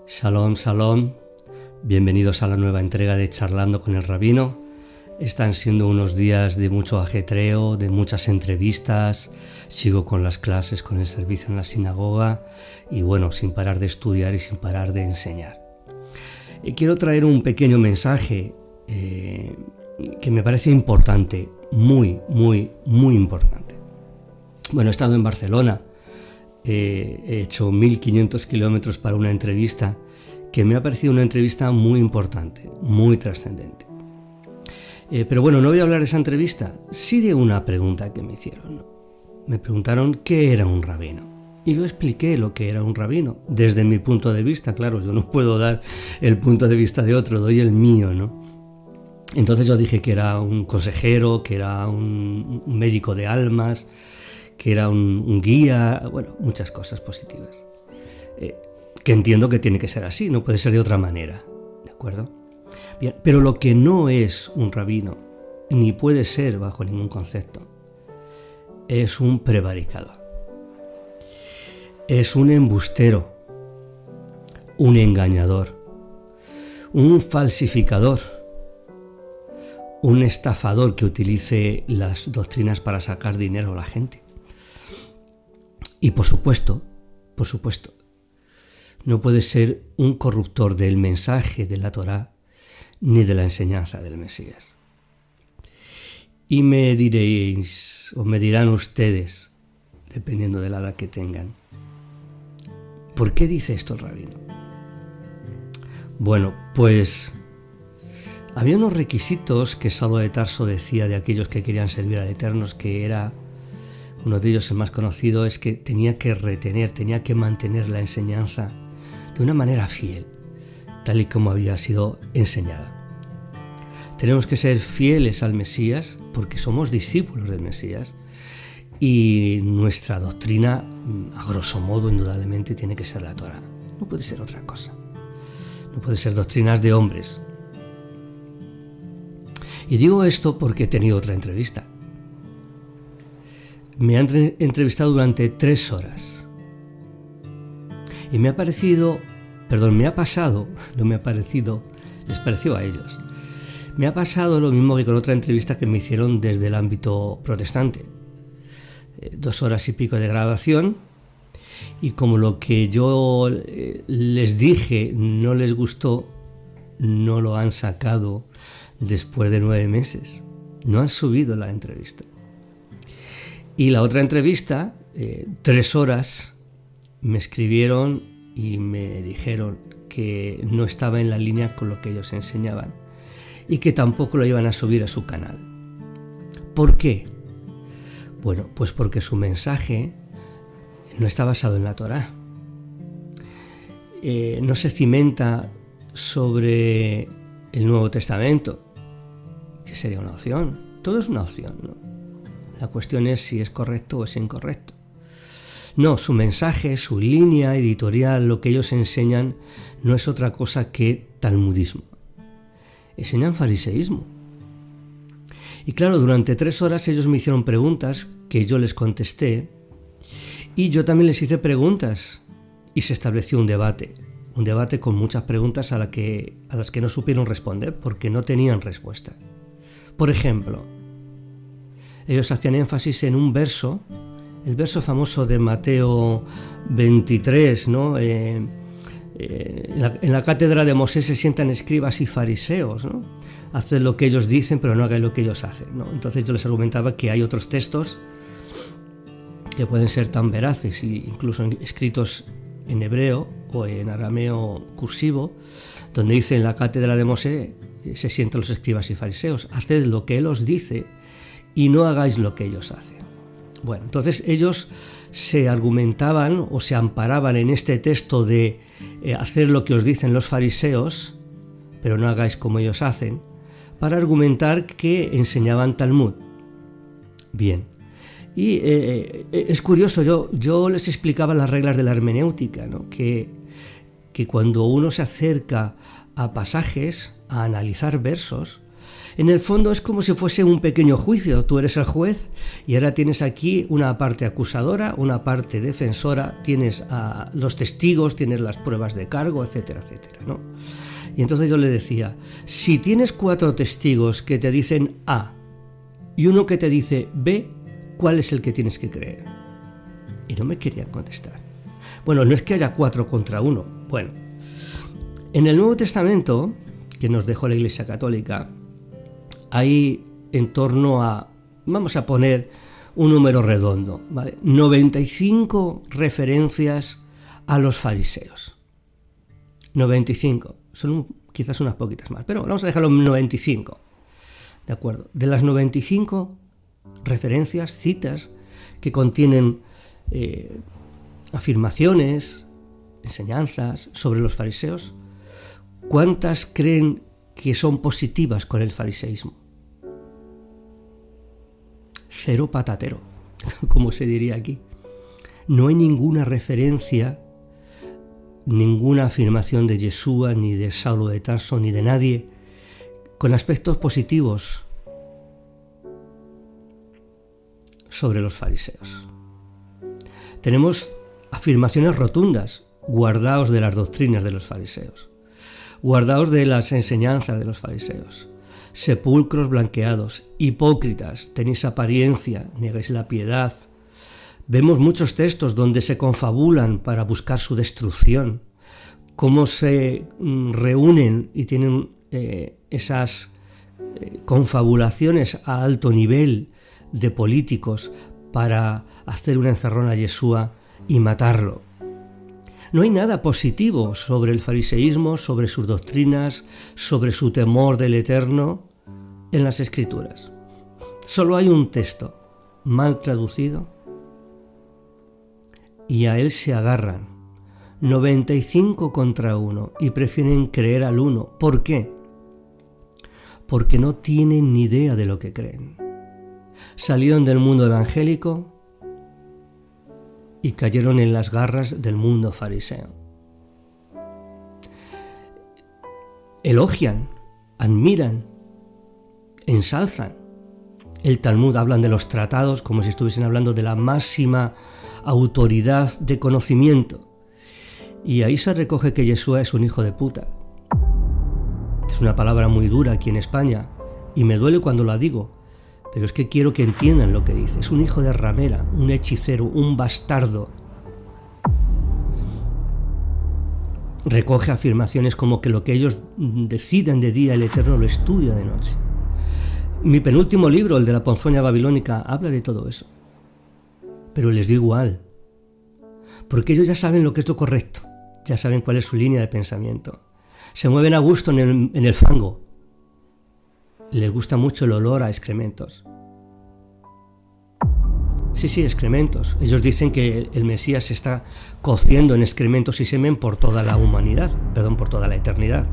Shalom, shalom, bienvenidos a la nueva entrega de Charlando con el Rabino. Están siendo unos días de mucho ajetreo, de muchas entrevistas, sigo con las clases, con el servicio en la sinagoga y bueno, sin parar de estudiar y sin parar de enseñar. Quiero traer un pequeño mensaje que me parece importante, muy importante. Bueno, he estado en Barcelona. He hecho 1500 kilómetros para una entrevista que me ha parecido una entrevista muy importante, muy trascendente. Pero bueno, no voy a hablar de esa entrevista, sí de una pregunta que me hicieron. Me preguntaron qué era un rabino. Y yo expliqué lo que era un rabino, desde mi punto de vista, claro, yo no puedo dar el punto de vista de otro, doy el mío, ¿no? Entonces yo dije que era un consejero, que era un médico de almas, que era un guía, bueno, muchas cosas positivas. Que entiendo que tiene que ser así, no puede ser de otra manera, ¿de acuerdo? Bien, pero lo que no es un rabino, ni puede ser bajo ningún concepto, es un prevaricador. Es un embustero, un engañador, un falsificador, un estafador que utilice las doctrinas para sacar dinero a la gente. Y por supuesto, no puede ser un corruptor del mensaje de la Torá ni de la enseñanza del Mesías. Y me diréis, o me dirán ustedes, dependiendo de la edad que tengan, ¿por qué dice esto el rabino? Bueno, pues había unos requisitos que Saulo de Tarso decía de aquellos que querían servir al Eterno, que era, uno de ellos, el más conocido, es que tenía que retener, tenía que mantener la enseñanza de una manera fiel, tal y como había sido enseñada. Tenemos que ser fieles al Mesías porque somos discípulos del Mesías y nuestra doctrina, a grosso modo, indudablemente, tiene que ser la Torá. No puede ser otra cosa. No puede ser doctrinas de hombres. Y digo esto porque he tenido otra entrevista. Me han entrevistado durante 3 horas. Y me ha pasado, no me ha parecido, les pareció a ellos. Me ha pasado lo mismo que con otra entrevista que me hicieron desde el ámbito protestante. 2 horas y pico de grabación, y como lo que yo les dije no les gustó, no lo han sacado después de 9 meses. No han subido la entrevista. Y la otra entrevista, 3 horas, me escribieron y me dijeron que no estaba en la línea con lo que ellos enseñaban y que tampoco lo iban a subir a su canal. ¿Por qué? Bueno, pues porque su mensaje no está basado en la Torá. No se cimenta sobre el Nuevo Testamento, que sería una opción. Todo es una opción, ¿no? La cuestión es si es correcto o es incorrecto. No, su mensaje, su línea editorial, lo que ellos enseñan, no es otra cosa que talmudismo. Enseñan fariseísmo. Y claro, durante 3 horas ellos me hicieron preguntas que yo les contesté, y yo también les hice preguntas, y se estableció un debate con muchas preguntas a las que no supieron responder porque no tenían respuesta. Por ejemplo, ellos hacían énfasis en un verso, el verso famoso de Mateo 23, ¿no? En la cátedra de Moisés se sientan escribas y fariseos, ¿no? Haced lo que ellos dicen, pero no hagáis lo que ellos hacen, ¿no? Entonces yo les argumentaba que hay otros textos que pueden ser tan veraces, incluso escritos en hebreo o en arameo cursivo, donde dice en la cátedra de Moisés se sientan los escribas y fariseos, haced lo que él os dice y no hagáis lo que ellos hacen. Bueno, entonces ellos se argumentaban o se amparaban en este texto de hacer lo que os dicen los fariseos, pero no hagáis como ellos hacen, para argumentar que enseñaban Talmud. Bien, y es curioso, yo les explicaba las reglas de la hermenéutica, ¿no? que cuando uno se acerca a pasajes, a analizar versos, En el fondo es como si fuese un pequeño juicio. Tú eres el juez y ahora tienes aquí una parte acusadora, una parte defensora, tienes a los testigos, tienes las pruebas de cargo, etcétera, etcétera, ¿no? Y entonces yo le decía, si tienes 4 testigos que te dicen A y uno que te dice B, ¿cuál es el que tienes que creer? Y no me querían contestar. Bueno, no es que haya 4 contra 1. Bueno, en el Nuevo Testamento, que nos dejó la Iglesia Católica, hay en torno a, vamos a poner un número redondo, ¿vale? 95 referencias a los fariseos. 95. Son quizás unas poquitas más, pero vamos a dejarlo en 95. ¿De acuerdo? De las 95 referencias, citas, que contienen afirmaciones, enseñanzas sobre los fariseos, ¿cuántas creen que son positivas con el fariseísmo? 0 patatero, como se diría aquí. No hay ninguna referencia, ninguna afirmación de Yeshua, ni de Saulo de Tarso, ni de nadie con aspectos positivos sobre los fariseos. Tenemos afirmaciones rotundas: guardaos de las doctrinas de los fariseos, guardaos de las enseñanzas de los fariseos, sepulcros blanqueados, hipócritas, tenéis apariencia, negáis la piedad. Vemos muchos textos donde se confabulan para buscar su destrucción, cómo se reúnen y tienen esas confabulaciones a alto nivel de políticos para hacer una encerrona a Yeshua y matarlo. No hay nada positivo sobre el fariseísmo, sobre sus doctrinas, sobre su temor del Eterno en las Escrituras. Solo hay un texto mal traducido y a él se agarran 95 contra 1 y prefieren creer al uno. ¿Por qué? Porque no tienen ni idea de lo que creen. Salieron del mundo evangélico y cayeron en las garras del mundo fariseo. Elogian, admiran, ensalzan el Talmud, hablan de los tratados como si estuviesen hablando de la máxima autoridad de conocimiento. Y ahí se recoge que Yeshua es un hijo de puta. Es una palabra muy dura aquí en España y me duele cuando la digo, pero es que quiero que entiendan lo que dice. Es un hijo de ramera, un hechicero, un bastardo. Recoge afirmaciones como que lo que ellos deciden de día, el Eterno lo estudia de noche. Mi penúltimo libro, el de la ponzoña babilónica, habla de todo eso. Pero les da igual, porque ellos ya saben lo que es lo correcto, ya saben cuál es su línea de pensamiento. Se mueven a gusto en el fango. Les gusta mucho el olor a excrementos. Sí, excrementos. Ellos dicen que el Mesías se está cociendo en excrementos y semen por toda la humanidad, por toda la eternidad.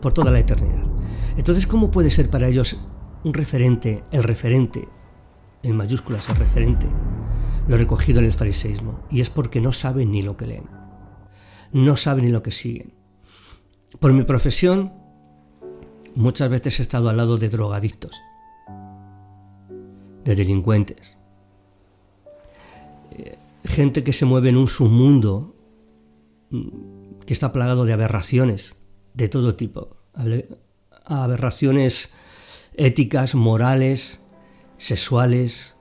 Por toda la eternidad. Entonces, ¿cómo puede ser para ellos un referente, el referente, en mayúsculas el referente, lo recogido en el fariseísmo? Y es porque no saben ni lo que leen, no saben ni lo que siguen. Por mi profesión, muchas veces he estado al lado de drogadictos, de delincuentes, gente que se mueve en un submundo que está plagado de aberraciones de todo tipo, aberraciones éticas, morales, sexuales,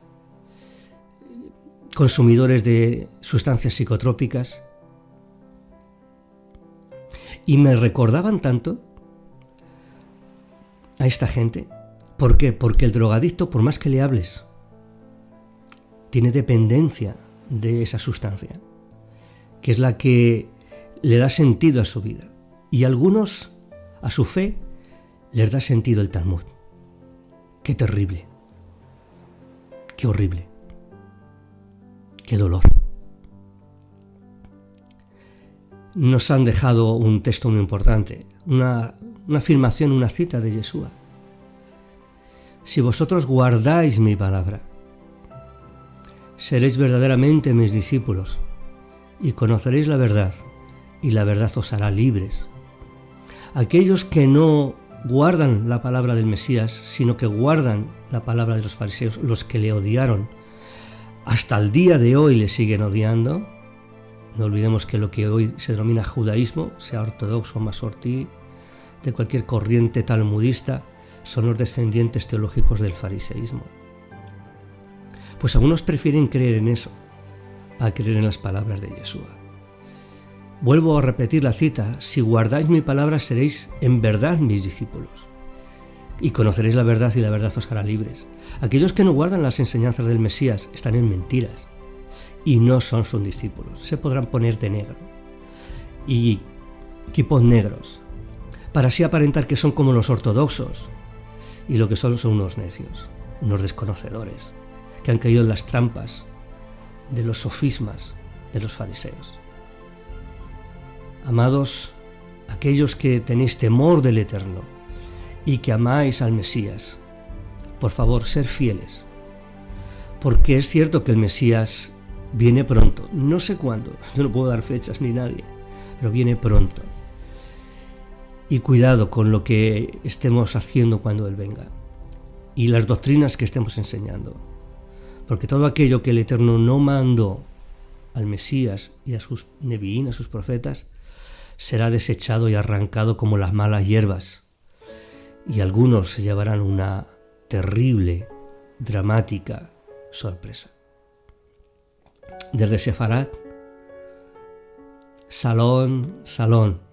consumidores de sustancias psicotrópicas. Y me recordaban tanto a esta gente. ¿Por qué? Porque el drogadicto, por más que le hables, tiene dependencia de esa sustancia, que es la que le da sentido a su vida. Y a algunos, a su fe, les da sentido el Talmud. ¡Qué terrible! ¡Qué horrible! ¡Qué dolor! Nos han dejado un texto muy importante, una afirmación, una cita de Yeshua. Si vosotros guardáis mi palabra, seréis verdaderamente mis discípulos y conoceréis la verdad, y la verdad os hará libres. Aquellos que no guardan la palabra del Mesías, sino que guardan la palabra de los fariseos, los que le odiaron. Hasta el día de hoy le siguen odiando. No olvidemos que lo que hoy se denomina judaísmo, sea ortodoxo o masortí, de cualquier corriente talmudista, son los descendientes teológicos del fariseísmo. Pues algunos prefieren creer en eso a creer en las palabras de Yeshua. Vuelvo a repetir la cita: si guardáis mi palabra seréis en verdad mis discípulos y conoceréis la verdad y la verdad os hará libres. Aquellos que no guardan las enseñanzas del Mesías están en mentiras y no son sus discípulos. Se podrán poner de negro y quipos negros para así aparentar que son como los ortodoxos, y lo que son unos necios, unos desconocedores que han caído en las trampas de los sofismas de los fariseos. Amados, aquellos que tenéis temor del Eterno y que amáis al Mesías, por favor, sed fieles, porque es cierto que el Mesías viene pronto. No sé cuándo, yo no puedo dar fechas ni nadie, pero viene pronto. Y cuidado con lo que estemos haciendo cuando Él venga y las doctrinas que estemos enseñando, porque todo aquello que el Eterno no mandó al Mesías y a sus neviín, a sus profetas, será desechado y arrancado como las malas hierbas, y algunos se llevarán una terrible, dramática sorpresa. Desde Sefarat, Salón, Salón.